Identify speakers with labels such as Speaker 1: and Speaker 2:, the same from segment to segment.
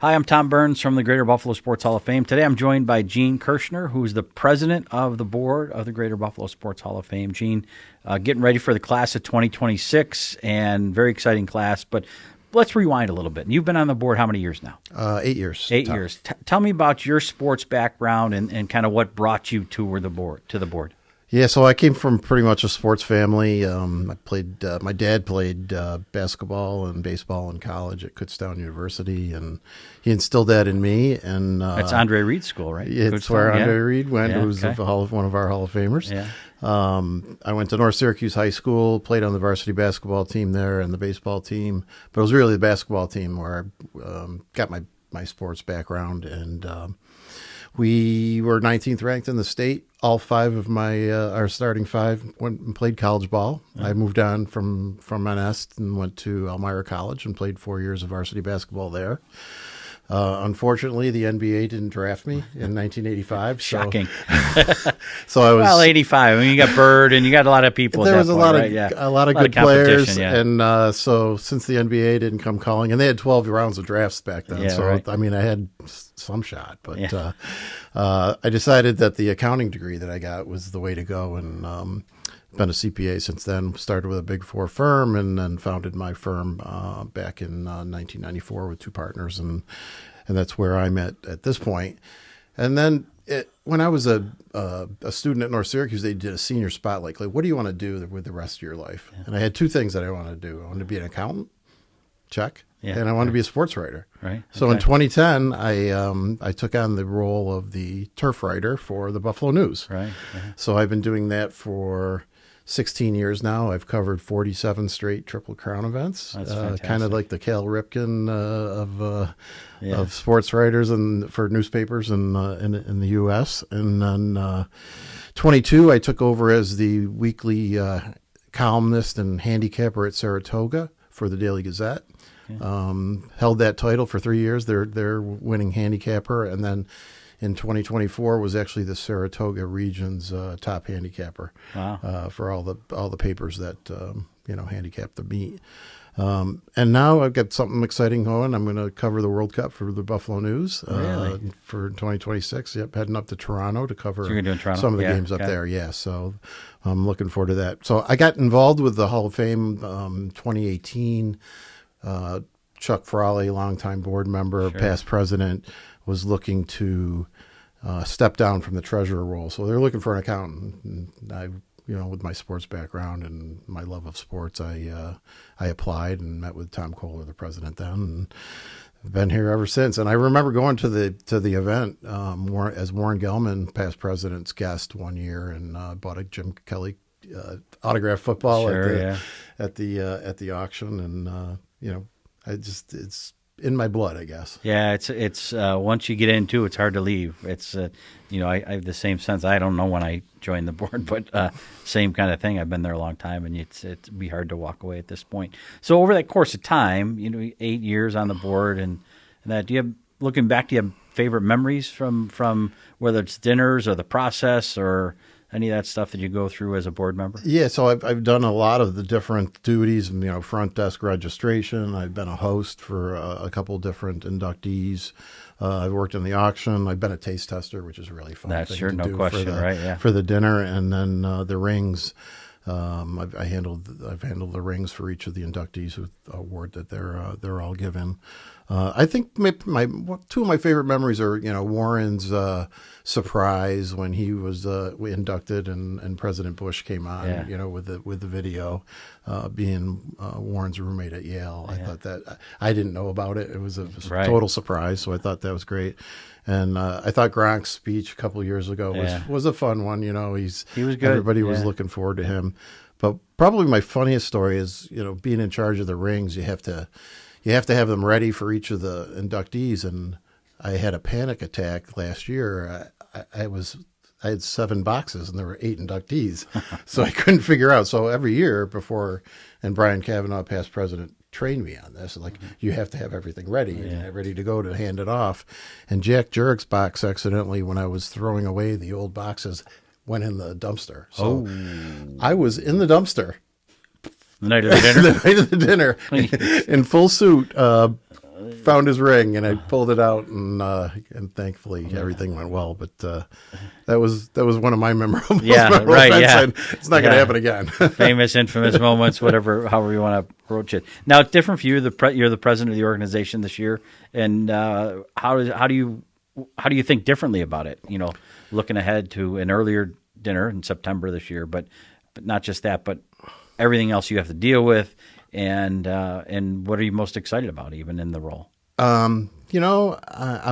Speaker 1: Hi, I'm Tom Burns from the Greater Buffalo Sports Hall of Fame. Today I'm joined by Gene Kershner, who's the president of the board of the Greater Buffalo Sports Hall of Fame. Gene, getting ready for the class of 2026, and very exciting class. But let's rewind a little bit. You've been on the board how many years now?
Speaker 2: 8 years.
Speaker 1: 8 years. Tell me about your sports background and kind of what brought you to the board.
Speaker 2: Yeah, so I came from pretty much a sports family. I played. My dad played basketball and baseball in college at Kutztown University, and he instilled that in me. And
Speaker 1: That's Andre Reed's school, right?
Speaker 2: it's where Andre Reed went,
Speaker 1: Yeah,
Speaker 2: who's
Speaker 1: okay.
Speaker 2: one of our Hall of Famers.
Speaker 1: Yeah.
Speaker 2: I went to North Syracuse High School, played on the varsity basketball team there and the baseball team, but it was really the basketball team where I got my sports background. And we were 19th ranked in the state. All five of our starting five went and played college ball. I moved on from NS and went to Elmira College and played 4 years of varsity basketball there. Unfortunately, the NBA didn't draft me in 1985.
Speaker 1: Shocking.
Speaker 2: So I was
Speaker 1: Well, 85. I mean, you got Bird and you got a lot of people.
Speaker 2: there
Speaker 1: at
Speaker 2: was
Speaker 1: that
Speaker 2: a
Speaker 1: point,
Speaker 2: lot of
Speaker 1: right? Yeah.
Speaker 2: a lot of
Speaker 1: A lot
Speaker 2: good
Speaker 1: of
Speaker 2: players,
Speaker 1: competition, yeah.
Speaker 2: and so since the NBA didn't come calling, and they had 12 rounds of drafts back then,
Speaker 1: Yeah,
Speaker 2: so
Speaker 1: right.
Speaker 2: I mean I had some shot, but
Speaker 1: Yeah.
Speaker 2: I decided that the accounting degree that I got was the way to go, and been a CPA since then. Started with a Big Four firm, and then founded my firm back in 1994 with two partners, and that's where I'm at this point. And then when I was a student at North Syracuse, they did a senior spotlight. Like, what do you want to do with the rest of your life? Yeah. And I had two things that I wanted to do. I wanted to be an accountant, check,
Speaker 1: Yeah.
Speaker 2: and I wanted to be a sports writer.
Speaker 1: Right.
Speaker 2: So in
Speaker 1: Okay.
Speaker 2: 2010, I took on the role of the turf writer for the Buffalo News.
Speaker 1: Right. Yeah.
Speaker 2: So I've been doing that for 16 years now. I've covered 47 straight Triple Crown events.
Speaker 1: That's
Speaker 2: Kind
Speaker 1: fantastic.
Speaker 2: of like the Cal Ripken of sports writers and for newspapers in the U.S. And then 22, I took over as the weekly columnist and handicapper at Saratoga for the Daily Gazette. Held that title for 3 years. They're winning handicapper, and then in 2024 was actually the Saratoga region's top handicapper.
Speaker 1: Wow.
Speaker 2: For all the papers that handicap the meet. And now I've got something exciting going. I'm going to cover the World Cup for the Buffalo News
Speaker 1: Really?
Speaker 2: for 2026. Yep, heading up to Toronto to cover
Speaker 1: So you're gonna do it in Toronto?
Speaker 2: some of the
Speaker 1: Yeah,
Speaker 2: games up
Speaker 1: okay.
Speaker 2: there. Yeah, so I'm looking forward to that. So I got involved with the Hall of Fame 2018. Chuck Frawley, longtime board member,
Speaker 1: Sure.
Speaker 2: past president, was looking to step down from the treasurer role. So they're looking for an accountant. And I, with my sports background and my love of sports, I applied and met with Tom Kohler, the president then, and I've been here ever since. And I remember going to the event as Warren Gelman, past president's guest, one year, and bought a Jim Kelly autographed football
Speaker 1: Sure,
Speaker 2: at the auction, and it's in my blood, I guess.
Speaker 1: Yeah, it's once you get into it's hard to leave. It's I have the same sense. I don't know when I joined the board, but same kind of thing. I've been there a long time, and it'd be hard to walk away at this point. So over that course of time, 8 years on the board, and that, looking back, do you have favorite memories from whether it's dinners or the process or any of that stuff that you go through as a board member?
Speaker 2: Yeah, so I've done a lot of the different duties, front desk registration. I've been a host for a couple different inductees. I've worked in the auction. I've been a taste tester, which is really fun.
Speaker 1: That's
Speaker 2: thing
Speaker 1: sure,
Speaker 2: to
Speaker 1: no
Speaker 2: do
Speaker 1: question,
Speaker 2: for the,
Speaker 1: right? Yeah.
Speaker 2: for the dinner, and then the rings. I've handled the rings for each of the inductees with award that they're all given. I think two of my favorite memories are
Speaker 1: Yeah.
Speaker 2: Warren's surprise when he was inducted and President Bush came on, with the video, being Warren's roommate at Yale. I thought that I didn't know about it. It was a
Speaker 1: Right.
Speaker 2: total surprise, so I thought that was great. And I thought Gronk's speech a couple of years ago was a fun one. He was good. Everybody was looking forward to him. But probably my funniest story is being in charge of the rings. You have to have them ready for each of the inductees. And I had a panic attack last year. I had 7 boxes and there were 8 inductees, so I couldn't figure out. So every year before, and Brian Kavanaugh, past president, trained me on this. Like, you have to have everything ready, ready to go to hand it off. And Jack Jurek's box accidentally, when I was throwing away the old boxes, went in the dumpster. So I was in the dumpster
Speaker 1: The night of the dinner?
Speaker 2: the night of the dinner in full suit, found his ring, and I pulled it out, and thankfully everything went well. But that was one of my memorable events. And it's not going to happen again.
Speaker 1: Famous, infamous moments, however you want to approach it. Now, it's different for you. You're the president of the organization this year, and how do you think differently about it? Looking ahead to an earlier dinner in September this year, but not just that, but everything else you have to deal with, and what are you most excited about, even in the role?
Speaker 2: I'm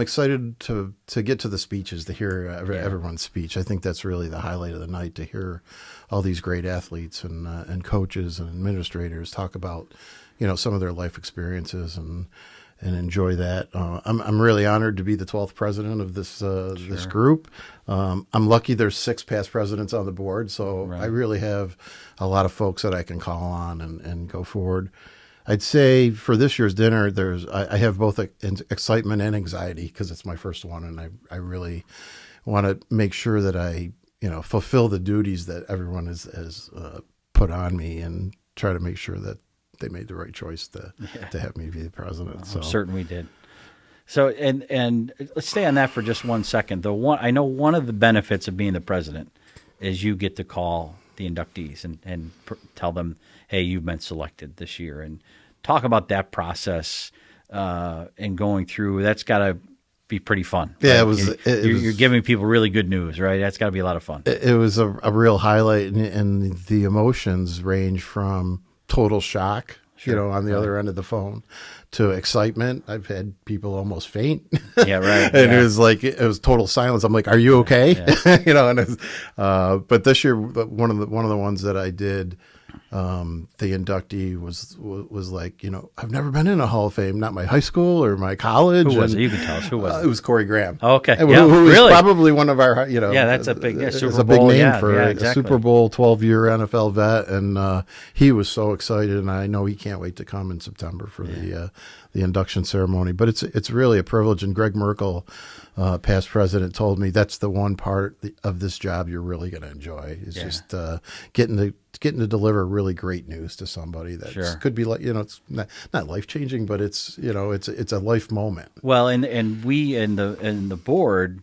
Speaker 2: excited to get to the speeches, to hear everyone's speech. I think that's really the highlight of the night, to hear all these great athletes and coaches and administrators talk about, some of their life experiences and enjoy that. I'm really honored to be the 12th president of this group. I'm lucky there's 6 past presidents on the board, so I really have a lot of folks that I can call on and go forward. I'd say for this year's dinner, I have both excitement and anxiety, because it's my first one, and I really want to make sure that I fulfill the duties that everyone has put on me, and try to make sure that they made the right choice to have me be the president.
Speaker 1: I'm certain we did. So, and let's stay on that for just 1 second. I know one of the benefits of being the president is you get to call the inductees and tell them, hey, you've been selected this year, and talk about that process and going through. That's got to be pretty fun.
Speaker 2: Yeah,
Speaker 1: right? You're giving people really good news, right? That's got to be a lot of fun.
Speaker 2: It was a real highlight, and the emotions range from total shock, on the other end of the phone, to excitement. I've had people almost faint.
Speaker 1: Yeah, right.
Speaker 2: And it was total silence. I'm like, "Are you okay?" Yeah. And but this year, one of the ones that I did, the inductee was like, I've never been in a Hall of Fame, not my high school or my college.
Speaker 1: Who was it? You can tell us. Who was it?
Speaker 2: It was Corey Graham.
Speaker 1: Oh, okay.
Speaker 2: Who was
Speaker 1: really?
Speaker 2: probably one of our,
Speaker 1: Yeah, that's a big Super Bowl.
Speaker 2: A big name for
Speaker 1: exactly.
Speaker 2: a Super Bowl 12-year NFL vet, and he was so excited, and I know he can't wait to come in September for the induction ceremony. But it's really a privilege, and Greg Merkel, past president, told me that's the one part of this job you're really going to enjoy, is just getting to deliver really great news to somebody that could be like, it's not life-changing, but it's a life moment.
Speaker 1: Well, and we in the board,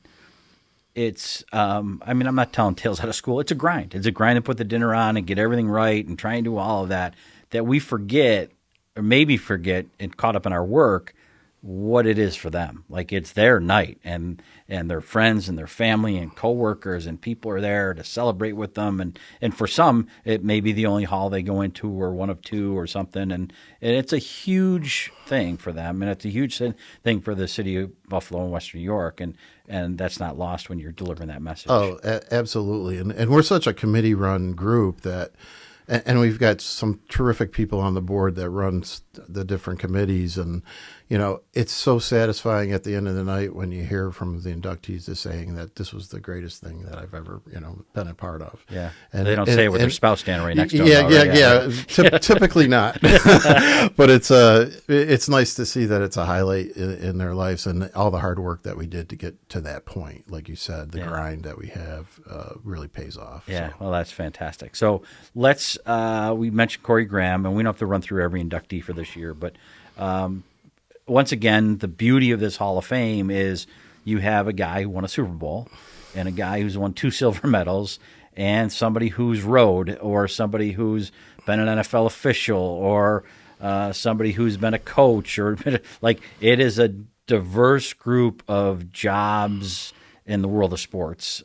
Speaker 1: it's I'm not telling tales out of school. It's a grind. It's a grind to put the dinner on and get everything right and try and do all of that we forget, or maybe forget, and caught up in our work, what it is for them. Like, it's their night, and their friends and their family and coworkers and people are there to celebrate with them. And for some, it may be the only hall they go into, or one of 2 or something. And it's a huge thing for them. And it's a huge thing for the city of Buffalo and Western New York. And that's not lost when you're delivering that message.
Speaker 2: Oh, absolutely. And we're such a committee-run group that, and we've got some terrific people on the board that runs the different committees, and it's so satisfying at the end of the night when you hear from the inductees just saying that this was the greatest thing that I've ever been a part of.
Speaker 1: Yeah, and they don't say it with their spouse standing right next to them.
Speaker 2: Yeah. Typically not, but it's nice to see that it's a highlight in their lives, and all the hard work that we did to get to that point. Like you said, the grind that we have really pays off.
Speaker 1: Yeah, well, that's fantastic. So let's we mentioned Corey Graham, and we don't have to run through every inductee for this year, but once again, the beauty of this Hall of Fame is you have a guy who won a Super Bowl, and a guy who's won 2 silver medals, and somebody who's rode, or somebody who's been an NFL official, or somebody who's been a coach, or like, it is a diverse group of jobs in the world of sports.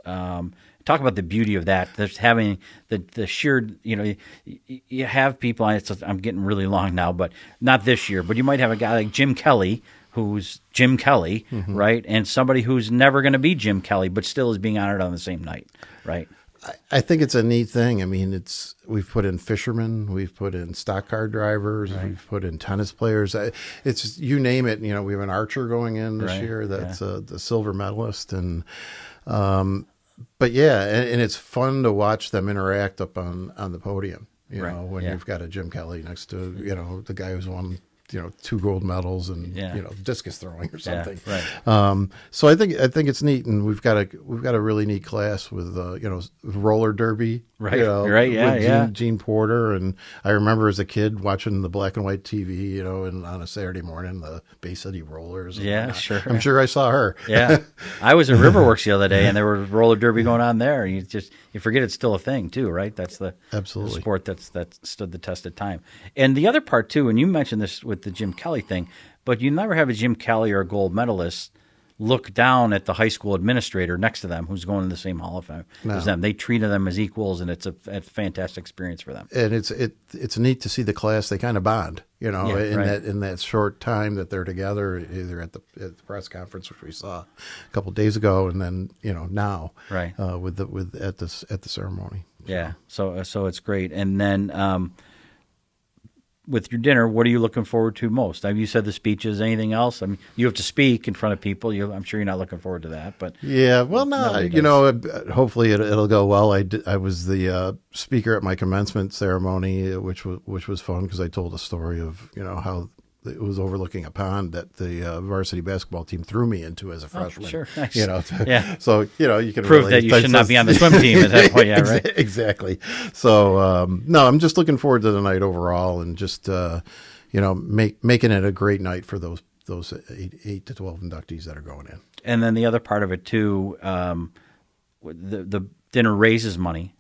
Speaker 1: Talk about the beauty of that. There's having the sheer, you have people, I'm getting really long now, but not this year, but you might have a guy like Jim Kelly, who's Jim Kelly, right? And somebody who's never going to be Jim Kelly, but still is being honored on the same night, right?
Speaker 2: I think it's a neat thing. I mean, we've put in fishermen, we've put in stock car drivers, we've put in tennis players. It's, you name it. We have an archer going in this year that's the silver medalist, and but and it's fun to watch them interact up on the podium. When you've got a Jim Kelly next to the guy who's won 2 gold medals and discus throwing or something.
Speaker 1: Yeah, right.
Speaker 2: So I think it's neat, and we've got a really neat class with roller derby.
Speaker 1: Right, right, yeah,
Speaker 2: with Gene Porter. And I remember as a kid watching the black and white TV, and on a Saturday morning, the Bay City Rollers.
Speaker 1: Yeah, sure.
Speaker 2: I'm sure I saw her.
Speaker 1: Yeah. I was at Riverworks the other day, and there was roller derby going on there. You forget it's still a thing, too, right? That's the sport that stood the test of time. And the other part, too, and you mentioned this with the Jim Kelly thing, but you never have a Jim Kelly or a gold medalist look down at the high school administrator next to them who's going to the same Hall of Fame as them. They treated them as equals, and it's a fantastic experience for them.
Speaker 2: And it's neat to see the class. They kind of bond, in that short time that they're together, either at the press conference, which we saw a couple of days ago, and then now at the ceremony.
Speaker 1: Yeah, so it's great. And then with your dinner, what are you looking forward to most? You said the speeches. Anything else? I mean, you have to speak in front of people. I'm sure you're not looking forward to that, but
Speaker 2: yeah. Well, no, hopefully it'll go well. I was the speaker at my commencement ceremony, which was fun because I told a story of how it was overlooking a pond that the varsity basketball team threw me into as a freshman.
Speaker 1: Sure, nice.
Speaker 2: Yeah. So you can
Speaker 1: prove that you should not be on the swim team at that point. Yeah, right.
Speaker 2: Exactly. So no, I'm just looking forward to the night overall, and just making it a great night for those 8 to 12 inductees that are going in.
Speaker 1: And then the other part of it too, the dinner raises money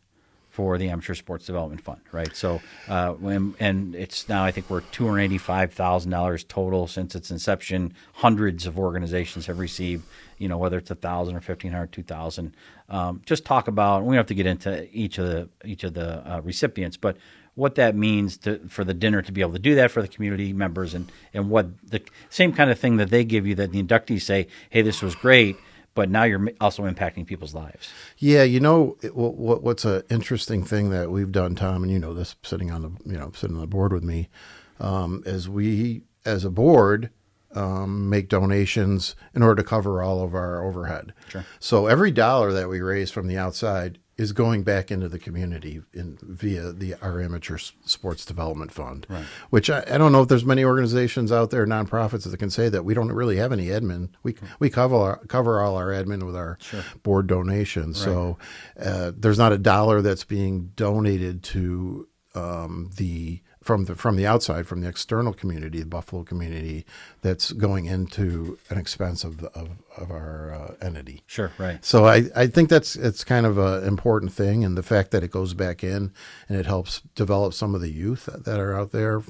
Speaker 1: for the Amateur Sports Development Fund, right? So, and it's now, I think we're $285,000 total since its inception. Hundreds of organizations have received, whether it's 1,000 or 1,500, 2,000. Just talk about. We don't have to get into each of the recipients, but what that means for the dinner to be able to do that for the community members, and what the same kind of thing that they give you that the inductees say, hey, this was great. But now you're also impacting people's lives.
Speaker 2: Yeah, what's an interesting thing that we've done, Tom, and this sitting on the board with me, is we as a board make donations in order to cover all of our overhead.
Speaker 1: Sure.
Speaker 2: So every dollar that we raise from the outside is going back into the community via our Amateur Sports Development Fund,
Speaker 1: right.
Speaker 2: Which I don't know if there's many organizations out there, nonprofits, that can say that we don't really have any admin. We cover all our admin with our board donations.
Speaker 1: Right.
Speaker 2: So there's not a dollar that's being donated to from the outside, from the external community, the Buffalo community, that's going into an expense of our entity.
Speaker 1: Sure, right.
Speaker 2: So I think it's kind of an important thing, and the fact that it goes back in and it helps develop some of the youth that are out there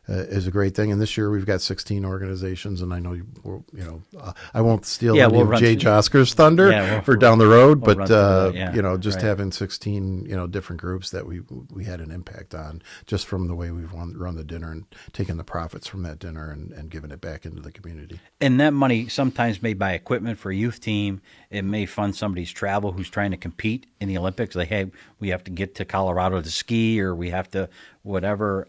Speaker 2: is a great thing. And this year we've got 16 organizations, and I know I won't steal any of Jay Josker's thunder for down the road, but having 16 different groups that we had an impact on just from the way we've run the dinner and taken the profits from that dinner and given it back into the community.
Speaker 1: And that money sometimes may buy equipment for a youth team. It may fund somebody's travel who's trying to compete in the Olympics. Like, hey, we have to get to Colorado to ski, or we have to whatever.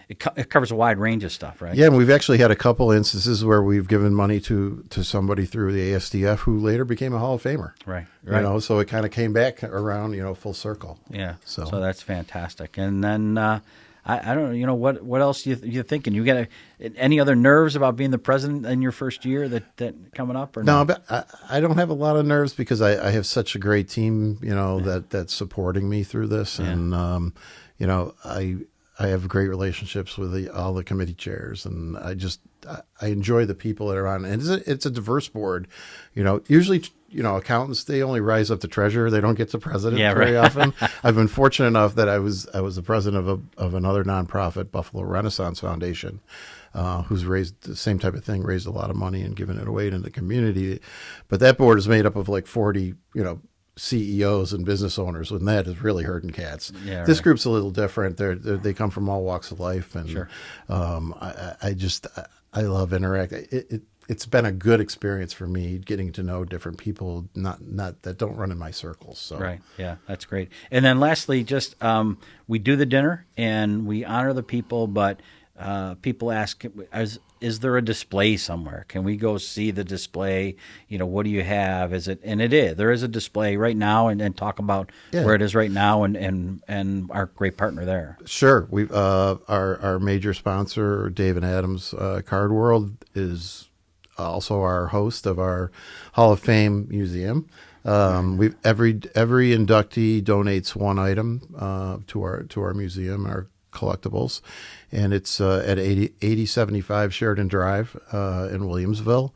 Speaker 1: It covers a wide range of stuff, right?
Speaker 2: Yeah, and we've actually had a couple instances where we've given money to somebody through the ASDF who later became a Hall of Famer.
Speaker 1: Right.
Speaker 2: So it kind of came back around, full circle.
Speaker 1: Yeah. So that's fantastic. And then I don't know, what else you thinking? You got any other nerves about being the president in your first year that coming up? Or
Speaker 2: no, but I don't have a lot of nerves because I have such a great team, that's supporting me through this.
Speaker 1: Yeah.
Speaker 2: And, I have great relationships with all the committee chairs, and I enjoy the people that are on. And it's a diverse board. Usually, accountants, they only rise up to treasurer. They don't get to president very often. I've been fortunate enough that I was the president of another nonprofit, Buffalo Renaissance Foundation, who's raised the same type of thing, raised a lot of money and given it away to the community. But that board is made up of like 40, CEOs and business owners, and that is really herding cats.
Speaker 1: Yeah,
Speaker 2: this group's a little different. They come from all walks of life, and
Speaker 1: sure.
Speaker 2: I love interacting. It's been a good experience for me getting to know different people, not that don't run in my circles. So
Speaker 1: right, yeah, that's great. And then lastly, just we do the dinner and we honor the people, but people ask, is there a display somewhere? Can we go see the display? What do you have? There is a display right now, and talk about where it is right now and our great partner there.
Speaker 2: Sure. We our major sponsor, Dave and Adams Card World, is also our host of our Hall of Fame museum. We every inductee donates one item to our museum, our collectibles, and it's at 8075 Sheridan Drive in Williamsville.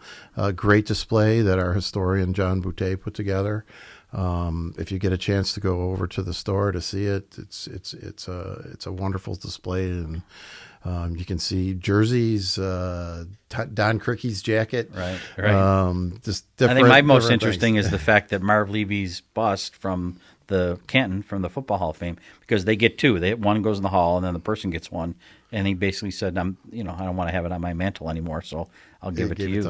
Speaker 2: Great display that our historian John Boutte put together. If you get a chance to go over to the store to see it, it's a wonderful display, and you can see jerseys, Don Crickey's jacket.
Speaker 1: Right.
Speaker 2: Just
Speaker 1: I think my most
Speaker 2: different
Speaker 1: interesting
Speaker 2: things.
Speaker 1: is the fact that Marv Levy's bust from the Canton, from the Football Hall of Fame, because they get two. One goes in the hall, and then the person gets one. And he basically said, I don't want to have it on my mantle anymore, so I'll give it to you.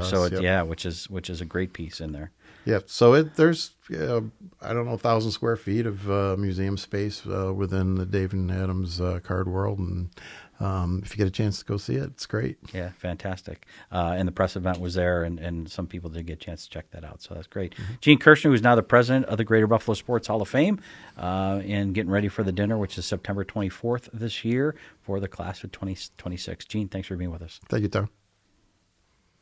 Speaker 1: Which is a great piece in there.
Speaker 2: Yeah, so there's I don't know 1,000 square feet of museum space within the Dave and Adams card world, and if you get a chance to go see it, it's great.
Speaker 1: Yeah, fantastic. And the press event was there, and some people did get a chance to check that out, so that's great. Mm-hmm. Gene Kershner, who's now the president of the Greater Buffalo Sports Hall of Fame, and getting ready for the dinner, which is September 24th this year for the class of 2026. Gene, thanks for being with us.
Speaker 2: Thank you, Tom.